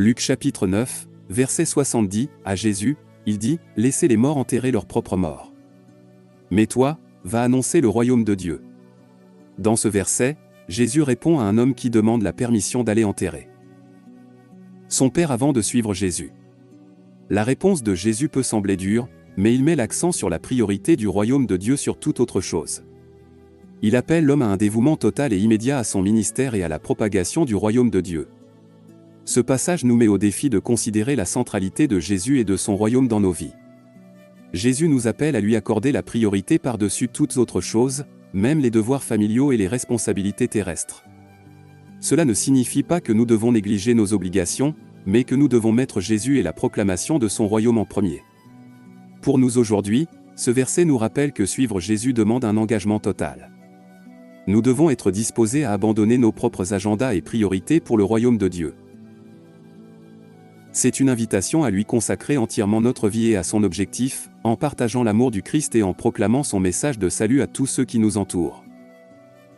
Luc chapitre 9, verset 70, à Jésus, il dit, « Laissez les morts enterrer leurs propres morts. Mais toi, va annoncer le royaume de Dieu. » Dans ce verset, Jésus répond à un homme qui demande la permission d'aller enterrer son père avant de suivre Jésus. La réponse de Jésus peut sembler dure, mais il met l'accent sur la priorité du royaume de Dieu sur toute autre chose. Il appelle l'homme à un dévouement total et immédiat à son ministère et à la propagation du royaume de Dieu. Ce passage nous met au défi de considérer la centralité de Jésus et de son royaume dans nos vies. Jésus nous appelle à lui accorder la priorité par-dessus toutes autres choses, même les devoirs familiaux et les responsabilités terrestres. Cela ne signifie pas que nous devons négliger nos obligations, mais que nous devons mettre Jésus et la proclamation de son royaume en premier. Pour nous aujourd'hui, ce verset nous rappelle que suivre Jésus demande un engagement total. Nous devons être disposés à abandonner nos propres agendas et priorités pour le royaume de Dieu. C'est une invitation à lui consacrer entièrement notre vie et à son objectif, en partageant l'amour du Christ et en proclamant son message de salut à tous ceux qui nous entourent.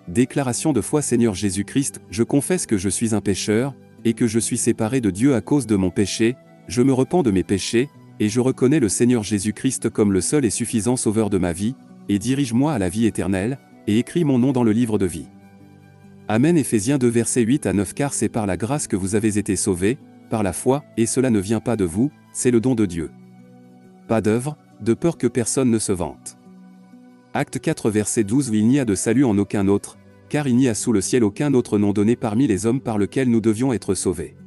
Déclaration de foi. Seigneur Jésus-Christ, je confesse que je suis un pécheur, et que je suis séparé de Dieu à cause de mon péché, je me repens de mes péchés, et je reconnais le Seigneur Jésus-Christ comme le seul et suffisant sauveur de ma vie, et dirige-moi à la vie éternelle, et écris mon nom dans le livre de vie. Amen. Éphésiens 2 versets 8 à 9. Car c'est par la grâce que vous avez été sauvés, par la foi, et cela ne vient pas de vous, c'est le don de Dieu. Pas d'œuvre, de peur que personne ne se vante. Acte 4 verset 12. Il n'y a de salut en aucun autre, car il n'y a sous le ciel aucun autre nom donné parmi les hommes par lequel nous devions être sauvés.